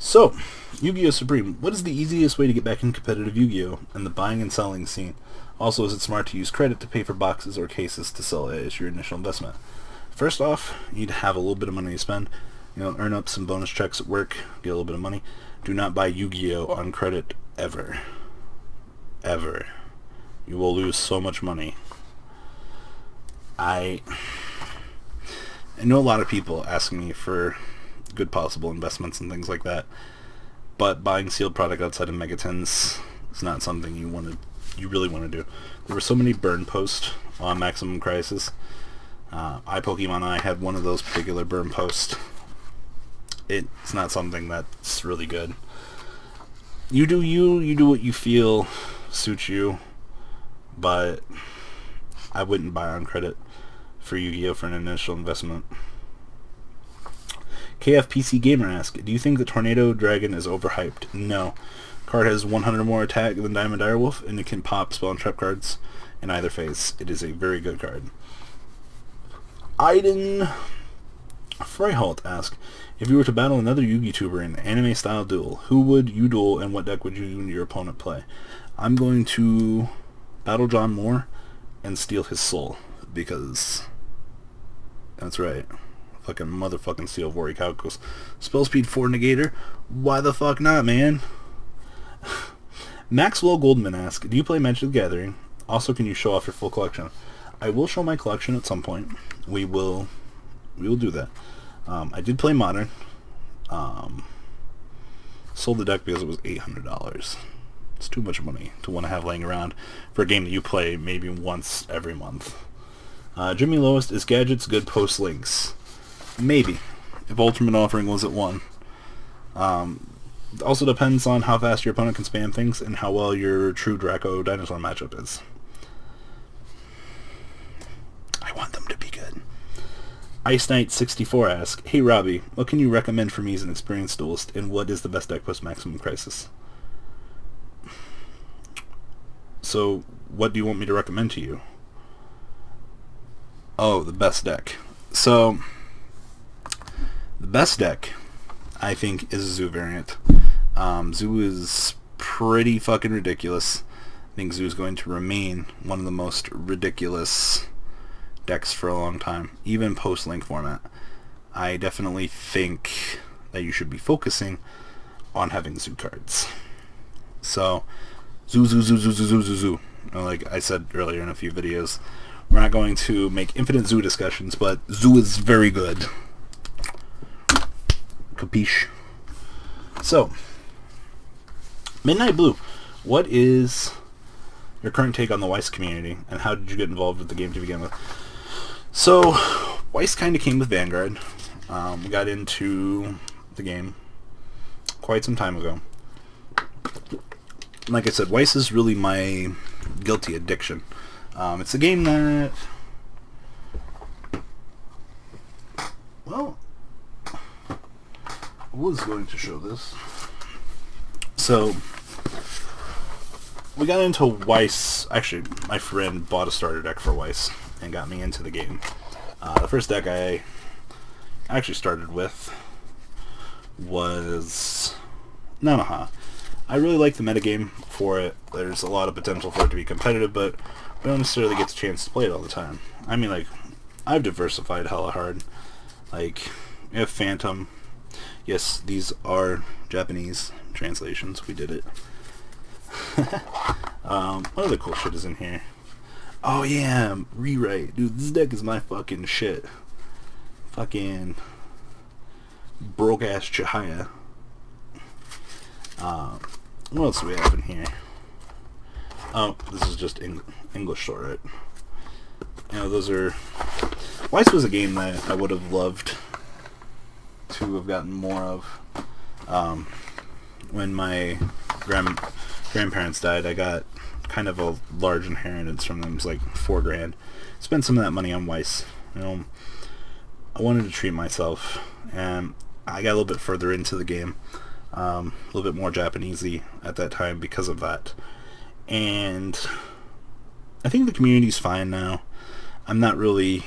So, Yu-Gi-Oh! Supreme. What is the easiest way to get back in competitive Yu-Gi-Oh! And the buying and selling scene? Also, is it smart to use credit to pay for boxes or cases to sell as your initial investment? First off, you need to have a little bit of money to spend. You know, earn up some bonus checks at work, get a little bit of money. Do not buy Yu-Gi-Oh! On credit ever. Ever. You will lose so much money. I know a lot of people asking me for good possible investments and things like that, but buying sealed product outside of Megatins is not something you really want to do. There were so many burn posts on Maximum Crisis. iPokemon I had one of those particular burn posts. It's not something that's really good. You do what you feel suits you, but I wouldn't buy on credit for Yu-Gi-Oh! For an initial investment. KFPC Gamer asks, do you think the Tornado Dragon is overhyped? No. Card has 100 more attack than Diamond Direwolf, and it can pop spell and trap cards in either phase. It is a very good card. Aiden Freiholt asks, if you were to battle another Yu-Gi tuber in an anime-style duel, who would you duel and what deck would you and your opponent play? I'm going to battle John Moore and steal his soul, because that's right. Fucking motherfucking Steel Vori Calcos. Spell speed 4 negator? Why the fuck not, man? Maxwell Goldman asks, do you play Magic the Gathering? Also, can you show off your full collection? I will show my collection at some point. We will do that. I did play Modern. Sold the deck because it was $800. It's too much money to want to have laying around for a game that you play maybe once every month. Jimmy Lowest, is Gadgets good post links? Maybe, if Ultimate Offering was at 1. It also depends on how fast your opponent can spam things and how well your True Draco Dinosaur matchup is. I want them to be good. Ice Knight 64 asks, hey Robbie, what can you recommend for me as an experienced duelist, and what is the best deck post Maximum Crisis? So, what do you want me to recommend to you? Oh, the best deck. So, the best deck, I think, is a Zoo variant. Zoo is pretty fucking ridiculous. I think Zoo is going to remain one of the most ridiculous decks for a long time, even post-link format. I definitely think that you should be focusing on having Zoo cards. So, Zoo. Like I said earlier in a few videos, we're not going to make infinite Zoo discussions, but Zoo is very good. Capiche? So, Midnight Blue, what is your current take on the Weiss community, and how did you get involved with the game to begin with? So, Weiss kind of came with Vanguard. We got into the game quite some time ago. Like I said, Weiss is really my guilty addiction. It's a game that, well, I was going to show this. So, we got into Weiss. Actually, my friend bought a starter deck for Weiss and got me into the game. The first deck I actually started with was Nanoha. I really like the metagame for it. There's a lot of potential for it to be competitive, but we don't necessarily get the chance to play it all the time. I mean, like, I've diversified hella hard. Like, we have Phantom. Yes, these are Japanese translations. We did it. What other cool shit is in here? Oh yeah, rewrite. Dude, this deck is my fucking shit. Fucking broke-ass Chihaya. What else do we have in here? Oh, this is just English Sword. You know, those are... Weiss was a game that I would have loved to have gotten more of. When my grandparents died, I got kind of a large inheritance from them. It was like $4 grand. Spent some of that money on Weiss. You know, I wanted to treat myself, and I got a little bit further into the game. A little bit more Japanesey at that time because of that. And I think the community's fine now. I'm not really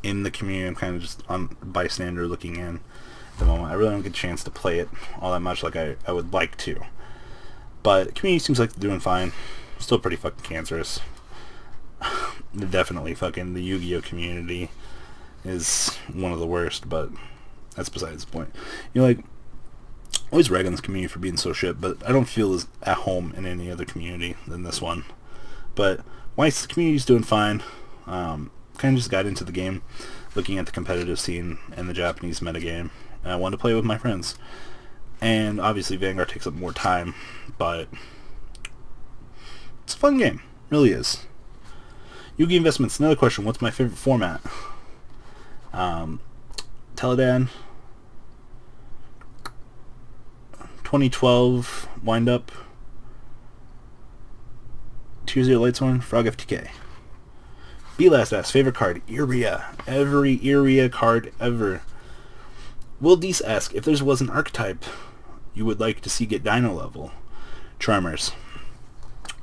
in the community. I'm kind of just on bystander looking in. the moment. I really don't get a chance to play it all that much like I would like to. But community seems like they're doing fine. Still pretty fucking cancerous. Definitely fucking the Yu-Gi-Oh community is one of the worst, but that's besides the point. You know, like, I always rag on this community for being so shit, but I don't feel as at home in any other community than this one. But Weiss, the community's doing fine. Kind of just got into the game, looking at the competitive scene and the Japanese metagame, and I wanted to play with my friends. And obviously Vanguard takes up more time, but it's a fun game. It really is. Yu-Gi Investments, another question. What's my favorite format? Teledan, 2012 Wind-Up, Tier 0 Lightsworn, Frog FTK. B-Last asks, favorite card? Iria. Every Iria card ever. Will Deese ask, if there was an archetype you would like to see get Dino level? Charmers.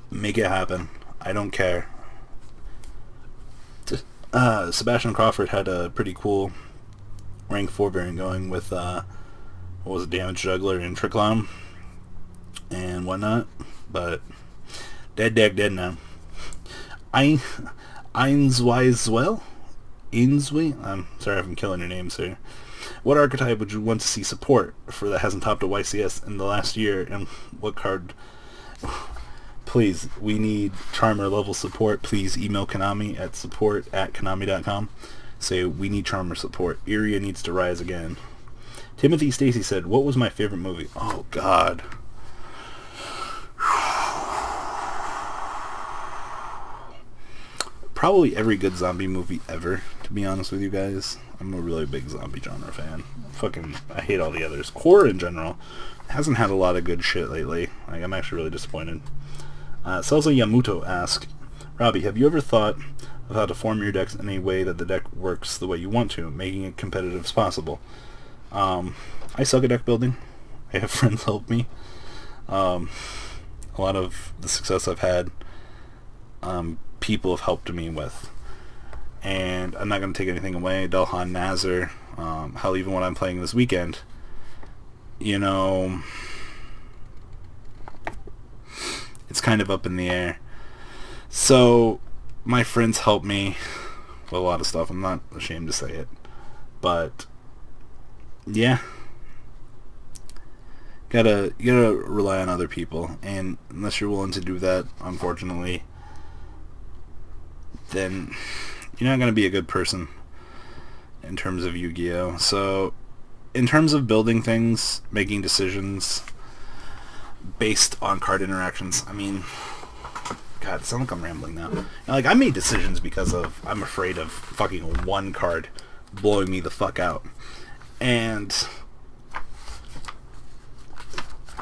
Make it happen. I don't care. Sebastian Crawford had a pretty cool rank 4 variant going with what was it, Damage Juggler and Trick Clown and whatnot, but dead now. Einsweiswell? Ainswe? I'm sorry if I'm killing your names here. What archetype would you want to see support for that hasn't topped a YCS in the last year, and what card? Please, we need Charmer level support. Please email Konami at support@konami.com. Say, we need Charmer support. Iria needs to rise again. Timothy Stacy said, what was my favorite movie? Oh, God. Probably every good zombie movie ever, to be honest with you guys. I'm a really big zombie genre fan. I hate all the others. Core, in general, hasn't had a lot of good shit lately. Like, I'm actually really disappointed. Selza Yamuto asks, Robbie, have you ever thought of how to form your decks in a way that the deck works the way you want to, making it competitive as possible? I suck at deck building. I have friends help me. A lot of the success I've had, people have helped me with. And I'm not going to take anything away. Delhan Nazar, hell, even when I'm playing this weekend, you know, it's kind of up in the air. So my friends help me with a lot of stuff. I'm not ashamed to say it, but yeah, you gotta rely on other people, and unless you're willing to do that, unfortunately, then you're not gonna be a good person in terms of Yu-Gi-Oh. So in terms of building things, making decisions based on card interactions, I mean, God, it sounds like I'm rambling now. Like, I made decisions because I'm afraid of fucking one card blowing me the fuck out. And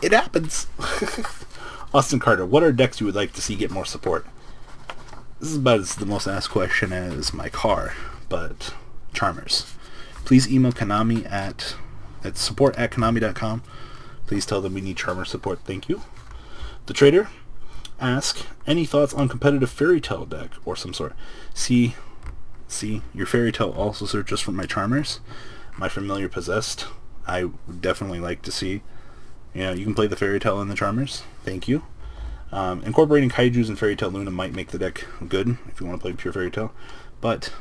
it happens. Austin Carter, what are decks you would like to see get more support? This is about the most asked question as my car, but Charmers. Please email Konami at support@konami.com. Please tell them we need Charmer support. Thank you. The Trader asks, any thoughts on competitive Fairy Tale deck or some sort? See, your Fairy Tale also searches for my Charmers. My Familiar Possessed, I would definitely like to see. You know, you can play the Fairy Tale and the Charmers. Thank you. Incorporating Kaijus and Fairy Tale Luna might make the deck good if you want to play pure Fairy Tale, but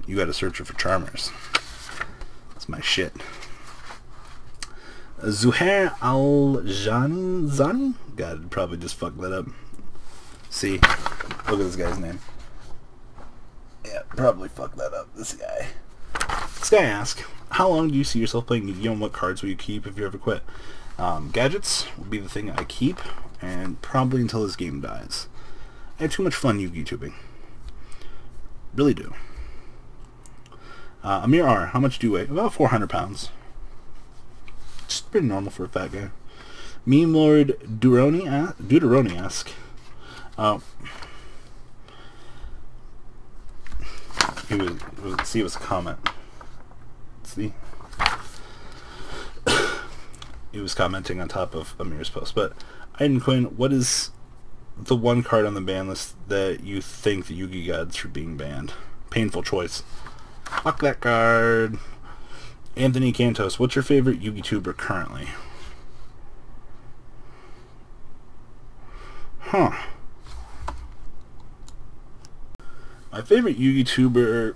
you got to search for Charmers. That's my shit. Zuhair Al-Zani? God, probably just fucked that up. See, look at this guy's name. Yeah, probably fucked that up, this guy. This guy asks, how long do you see yourself playing Yu-Gi-Oh, and what cards will you keep if you ever quit? Gadgets will be the thing I keep, and probably until this game dies. I have too much fun Yu-Gi tubing. Really do. Amir R, how much do you weigh? About 400 pounds. Just pretty normal for a fat guy. Meme Lord Deuteroni asks, it was a comment. See? He was commenting on top of Amir's post. But Aiden Quinn, what is the one card on the ban list that you think the Yu-Gi gods for being banned? Painful choice. Fuck that card. Anthony Cantos, what's your favorite YouTuber currently? Huh. My favorite YouTuber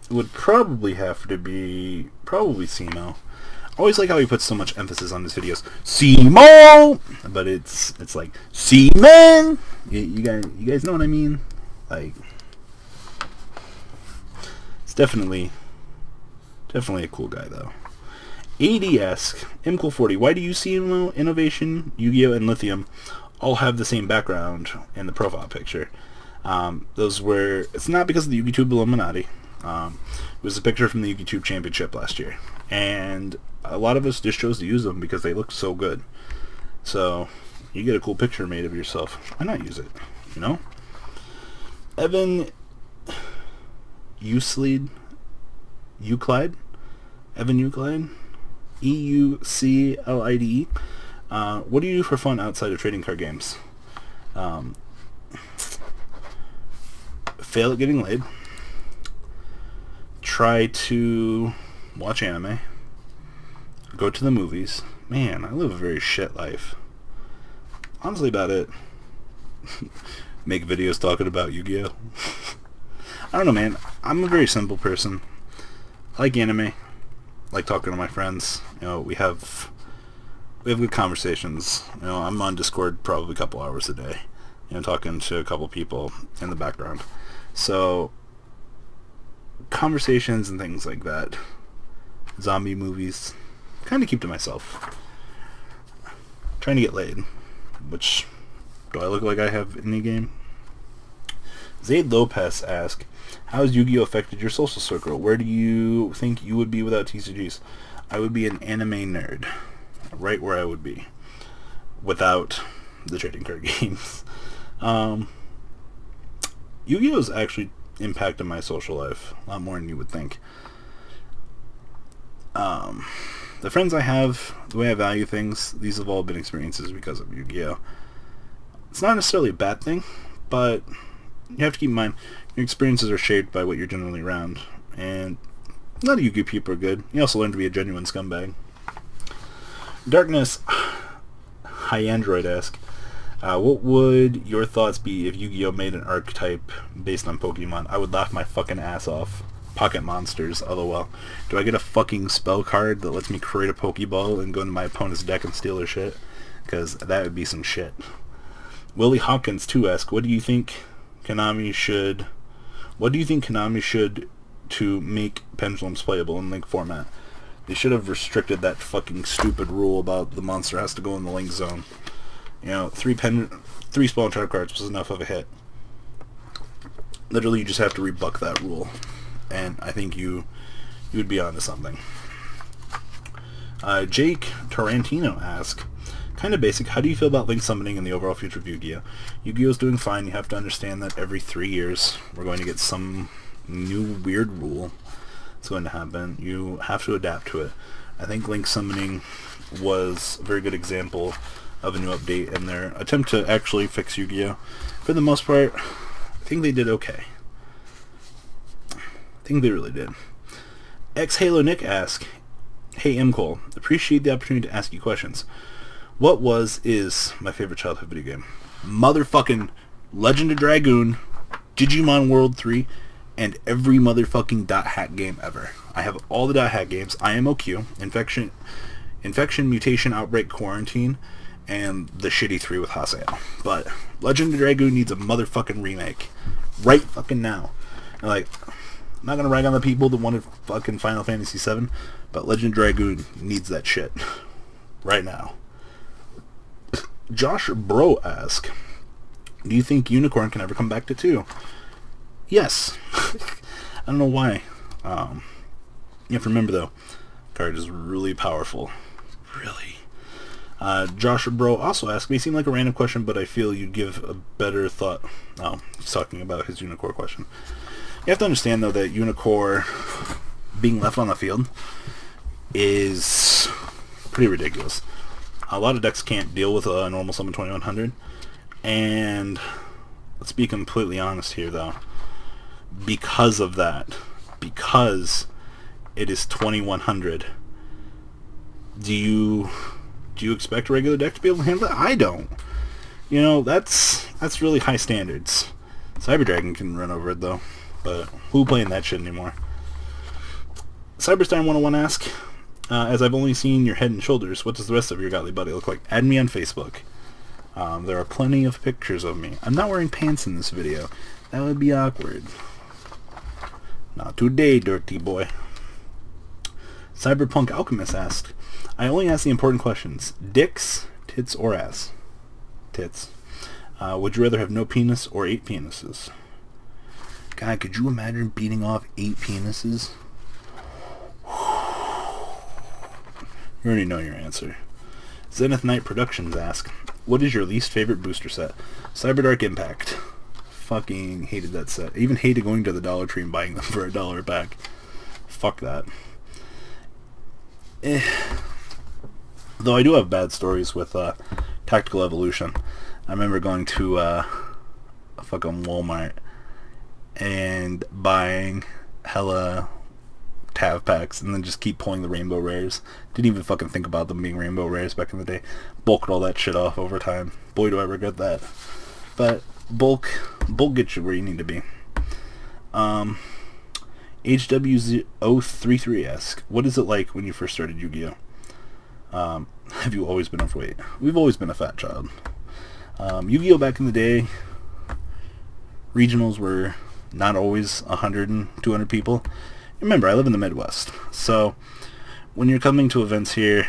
would probably have to be Simo. I always like how he puts so much emphasis on his videos. Simo! But it's like, Seaman! You guys know what I mean? Like, it's definitely a cool guy, though. AD-esque, MKohl40, why do you see Innovation, Yugioh, and Lithium all have the same background in the profile picture? It's not because of the YouTube Illuminati. It was a picture from the YouTube Championship last year. And a lot of us just chose to use them because they look so good. So, you get a cool picture made of yourself. Why not use it? You know? Evan Euclid? Evan Euclid? EUCLIDE. What do you do for fun outside of trading card games? Fail at getting laid. Try to watch anime. Go to the movies. Man, I live a very shit life. Honestly, about it. Make videos talking about Yu-Gi-Oh! I don't know, man. I'm a very simple person. I like anime. I like talking to my friends. You know, we have good conversations. You know, I'm on Discord probably a couple hours a day. You know, talking to a couple people in the background. So, conversations and things like that. Zombie movies. Kind of keep to myself. Trying to get laid. Which, do I look like I have any game? Zaid Lopez asks, how has Yu-Gi-Oh! Affected your social circle? Where do you think you would be without TCGs? I would be an anime nerd. Right where I would be. Without the trading card games. Yu-Gi-Oh's actually impacted my social life a lot more than you would think. The friends I have, the way I value things, these have all been experiences because of Yu-Gi-Oh! It's not necessarily a bad thing, but you have to keep in mind your experiences are shaped by what you're generally around, and a lot of Yu-Gi-Oh! People are good. You also learn to be a genuine scumbag. Darkness, hi Android-esque. What would your thoughts be if Yu-Gi-Oh! Made an archetype based on Pokemon? I would laugh my fucking ass off. Pocket monsters, lol. Do I get a fucking spell card that lets me create a Pokeball and go into my opponent's deck and steal their shit? Because that would be some shit. Willie Hawkins 2-esque, what do you think Konami should to make Pendulums playable in Link format? They should have restricted that fucking stupid rule about the monster has to go in the Link zone. You know, three spell and trap cards was enough of a hit. Literally, you just have to rebuck that rule. And I think you would be onto something. Jake Tarantino asks, kind of basic, how do you feel about Link summoning and the overall future of Yu-Gi-Oh? Yu-Gi-Oh's doing fine. You have to understand that every 3 years we're going to get some new weird rule that's going to happen. You have to adapt to it. I think Link summoning was a very good example of a new update and their attempt to actually fix Yu-Gi-Oh. For the most part, I think they did okay. I think they really did. Halo Nick asks, hey MKohl, appreciate the opportunity to ask you questions. What is my favorite childhood video game? Motherfucking Legend of Dragoon, Digimon World 3, and every motherfucking Dot Hack game ever. I have all the Dot Hack games, IMOQ, Infection, Mutation, Outbreak, Quarantine, and the shitty 3 with Haseo. But Legend of Dragoon needs a motherfucking remake. Right fucking now. And like, I'm not gonna rag on the people that wanted fucking Final Fantasy VII, but Legend of Dragoon needs that shit. Right now. Josh Bro asks, do you think Unicorn can ever come back to 2? Yes. I don't know why. You have to remember though, the card is really powerful. Really. Josh Bro also asked, may seem like a random question, but I feel you'd give a better thought. Oh, he's talking about his Unicorn question. You have to understand though that Unicorn being left on the field is pretty ridiculous. A lot of decks can't deal with a normal summon 2100, and let's be completely honest here though, because of that, because it is 2100. Do you expect a regular deck to be able to handle it? I don't. You know, that's really high standards. Cyber Dragon can run over it though, but who playing that shit anymore? Cyberstein 101 asks, as I've only seen your head and shoulders, what does the rest of your godly body look like? Add me on Facebook. There are plenty of pictures of me. I'm not wearing pants in this video. That would be awkward. Not today, dirty boy. Cyberpunk Alchemist asked, I only ask the important questions. Dicks, tits, or ass? Tits. Would you rather have no penis or 8 penises? God, could you imagine beating off 8 penises? You already know your answer. Zenith Knight Productions ask, what is your least favorite booster set? Cyberdark Impact. Fucking hated that set. I even hated going to the Dollar Tree and buying them for $1 a pack. Fuck that. Though I do have bad stories with Tactical Evolution. I remember going to a fucking Walmart and buying hella Tav packs and then just keep pulling the rainbow rares. Didn't even fucking think about them being rainbow rares back in the day. Bulked all that shit off over time. Boy, do I regret that. But bulk gets you where you need to be. HW033 asks, what is it like when you first started Yu-Gi-Oh? Have you always been overweight? We've always been a fat child. Yu-Gi-Oh back in the day, regionals were not always 100 and 200 people. Remember, I live in the Midwest, so when you're coming to events here,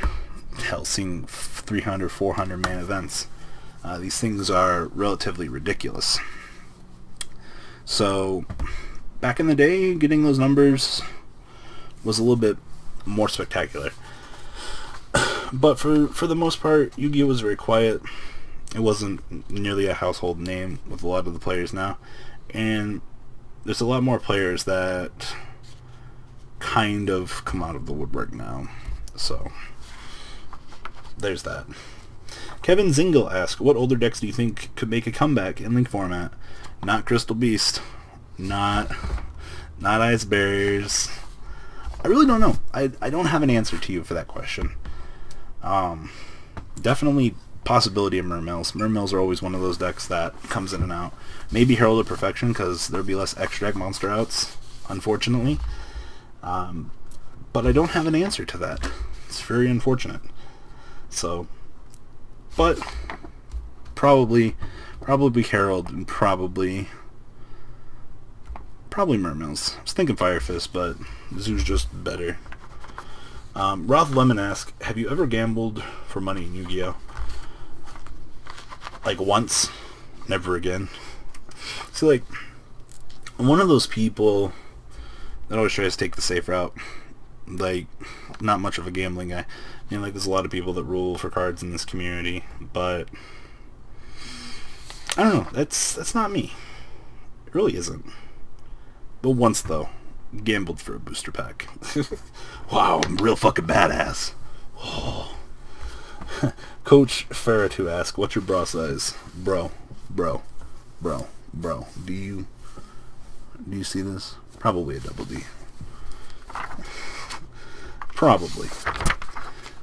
hell, seeing 300, 400 man events, these things are relatively ridiculous. So back in the day, getting those numbers was a little bit more spectacular. But for the most part, Yu-Gi-Oh was very quiet. It wasn't nearly a household name with a lot of the players now. And there's a lot more players that kind of come out of the woodwork now. So there's that. Kevin Zingle asked, what older decks do you think could make a comeback in Link format? Not Crystal Beast. Not Ice Barriers. I really don't know. I don't have an answer to you for that question. Definitely possibility of Mermills. Mermills are always one of those decks that comes in and out. Maybe Herald of Perfection, because there'll be less extract monster outs, unfortunately. But I don't have an answer to that. It's very unfortunate. So, but probably Herald and probably Mermills. I was thinking Fire Fist, but Zoo's just better. Roth Lemon asks, have you ever gambled for money in Yu-Gi-Oh? Like once, never again. See, like, I'm one of those people that always tries to take the safe route. Like, not much of a gambling guy. I mean, like, there's a lot of people that rule for cards in this community, but I don't know. That's not me. It really isn't. But once, though, gambled for a booster pack. Wow, I'm real fucking badass. Oh. Coach Ferretu asks, what's your bra size? Bro. Do you see this? Probably a double D. Probably.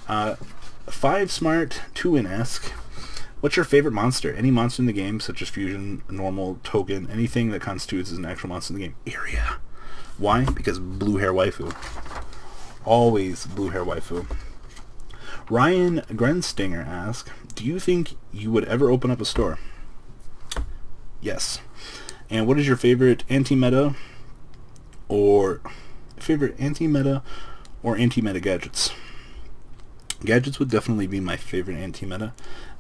5 Smart 2 asks, what's your favorite monster? Any monster in the game, such as fusion, normal, token, anything that constitutes as an actual monster in the game? Area. Why? Because blue hair waifu. Always blue hair waifu. Ryan Grenstinger asks, do you think you would ever open up a store? Yes. And what is your favorite anti-meta or anti-meta gadgets? Gadgets would definitely be my favorite anti-meta,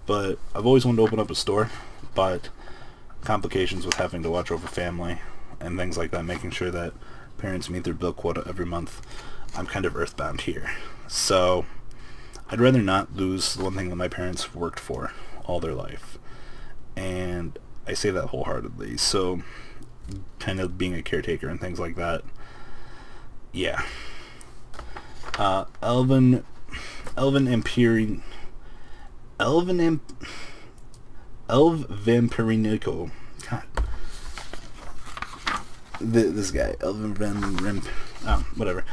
but I've always wanted to open up a store, but complications with having to watch over family and things like that, making sure that parents meet their bill quota every month, I'm kind of earthbound here. So I'd rather not lose the one thing that my parents worked for all their life, and I say that wholeheartedly. So kind of being a caretaker and things like that, yeah. Elvin Vampirinico. God. This guy, whatever.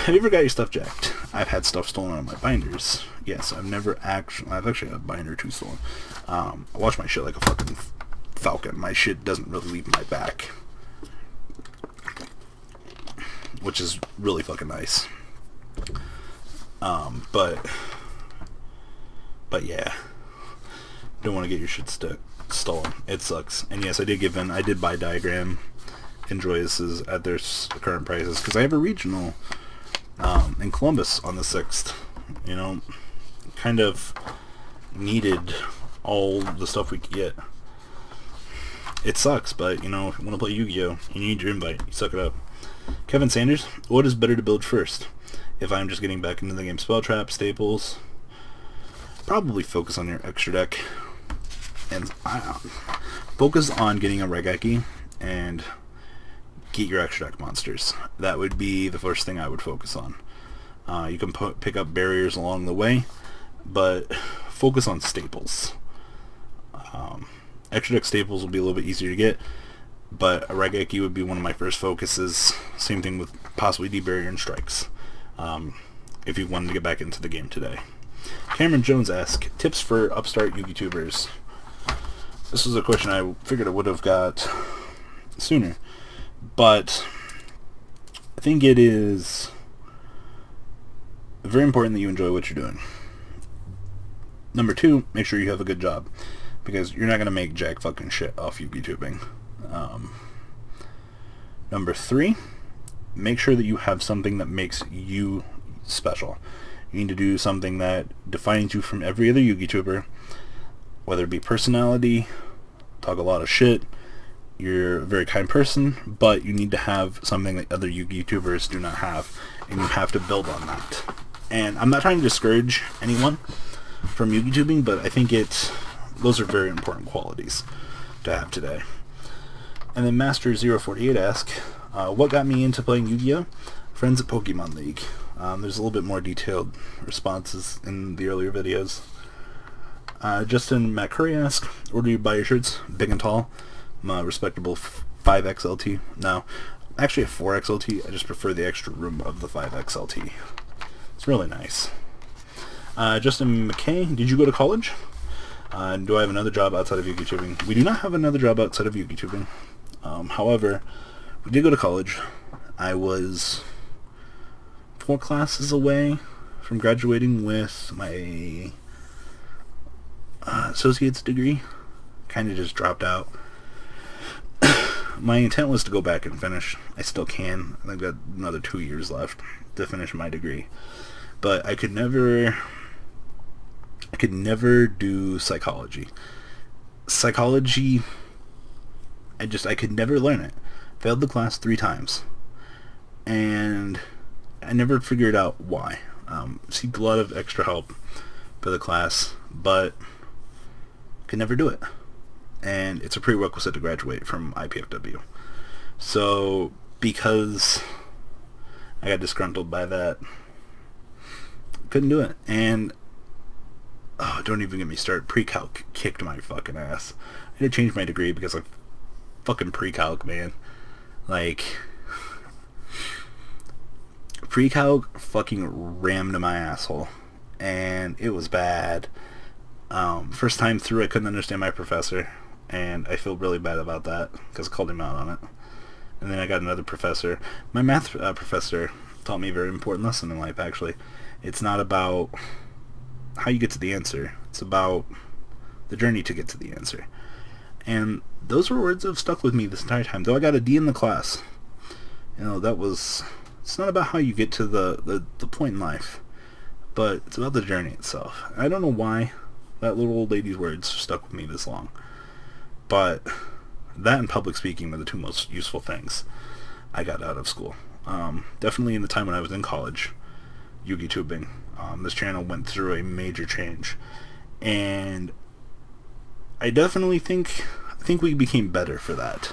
have you ever got your stuff jacked? I've had stuff stolen out of my binders. Yes, I've actually had a binder or two stolen. I watch my shit like a fucking falcon. My shit doesn't really leave my back, which is really fucking nice. But yeah, don't want to get your shit stolen. It sucks. And yes, I did give in. I did buy Diagram and Joyce's at their current prices because I have a regional in Columbus on the 6th. You know, kind of needed all the stuff we could get. It sucks, but you know, if you want to play Yu-Gi-Oh, you need your invite. You suck it up. Kevin Sanders, what is better to build first? If I'm just getting back into the game, Spell Trap, Staples, probably focus on your extra deck, and focus on getting a Regeki and get your extra deck monsters. That would be the first thing I would focus on. You can pick up barriers along the way, but focus on staples. Extra deck staples will be a little bit easier to get, but a Regeki would be one of my first focuses. Same thing with possibly D-Barrier and Strikes, if you wanted to get back into the game today. Cameron Jones asks, tips for upstart YouTubers. This was a question I figured I would have got sooner, but I think it is very important that you enjoy what you're doing. Number 2, make sure you have a good job, because you're not going to make jack fucking shit off YouTubing. Number 3, make sure that you have something that makes you special. You need to do something that defines you from every other YouTuber, whether it be personality, talk a lot of shit, you're a very kind person, but you need to have something that other YouTubers do not have, and you have to build on that. And I'm not trying to discourage anyone from YouTubing, but I think those are very important qualities to have today. And then Master048 asks, what got me into playing Yu-Gi-Oh? Friends at Pokemon League. There's a little bit more detailed responses in the earlier videos. Justin McCurry asks, where do you buy your shirts? Big and tall. I'm a respectable 5XLT. No, actually a 4XLT. I just prefer the extra room of the 5XLT. It's really nice. Justin McKay, did you go to college? Do I have another job outside of YouTubing? We do not have another job outside of YouTubing. However, we did go to college. I was 4 classes away from graduating with my associate's degree. Kind of just dropped out. My intent was to go back and finish. I still can. I've got another 2 years left to finish my degree. But I could never do psychology. Psychology, I could never learn it. Failed the class 3 times. And I never figured out why. Seeked a lot of extra help for the class, but could never do it. And it's a prerequisite to graduate from IPFW. So, because I got disgruntled by that, couldn't do it. And oh, don't even get me started. Pre-calc kicked my fucking ass. I had to change my degree because of fucking pre-calc, man. Like, pre-calc fucking rammed my asshole, and it was bad. First time through, I couldn't understand my professor, and I feel really bad about that because I called him out on it. And then I got another professor. My math professor taught me a very important lesson in life, actually. It's not about how you get to the answer. It's about the journey to get to the answer. And those were words that have stuck with me this entire time. Though I got a D in the class, you know, it's not about how you get to the point in life, but it's about the journey itself. I don't know why that little old lady's words stuck with me this long, but that and public speaking were the 2 most useful things I got out of school. Definitely in the time when I was in college, Yu-Gi-Tubing. This channel went through a major change, and I definitely think we became better for that.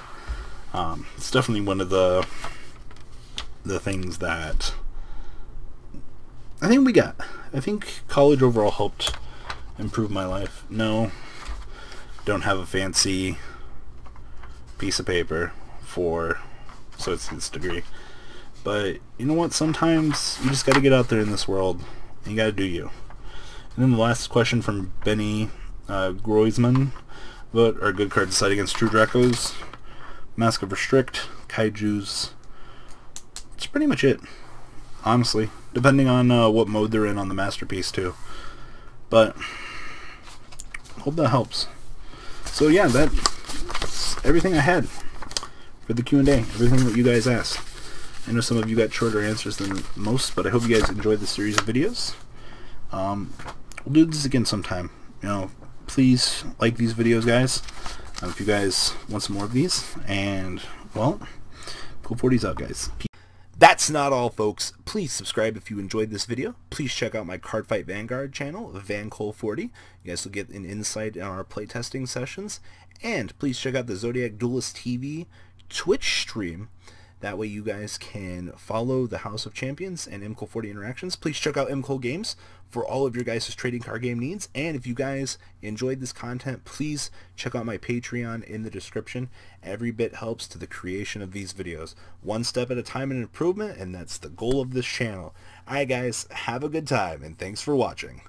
It's definitely one of the things that I think we got. I think college overall helped improve my life. No, don't have a fancy piece of paper for associate's degree, But you know what? Sometimes you just got to get out there in this world, and you got to do you. And then the last question from Benny Groisman. What are good cards to side against True Dracos? Mask of Restrict, Kaijus. That's pretty much it, honestly. Depending on what mode they're in on the Masterpiece, too. But, hope that helps. So yeah, that's everything I had for the Q&A. Everything that you guys asked. I know some of you got shorter answers than most, but I hope you guys enjoyed this series of videos. We'll do this again sometime. You know, please like these videos, guys, if you guys want some more of these. And, well, MKohl40's out, guys. That's not all, folks. Please subscribe if you enjoyed this video. Please check out my Cardfight Vanguard channel, MKohl40. You guys will get an insight on our playtesting sessions. And please check out the Zodiac Duelist TV Twitch stream. That way you guys can follow the House of Champions and MKohl40 interactions. Please check out MKohl Games for all of your guys' trading card game needs. And if you guys enjoyed this content, please check out my Patreon in the description. Every bit helps to the creation of these videos. One step at a time in improvement, and that's the goal of this channel. Alright guys, have a good time, and thanks for watching.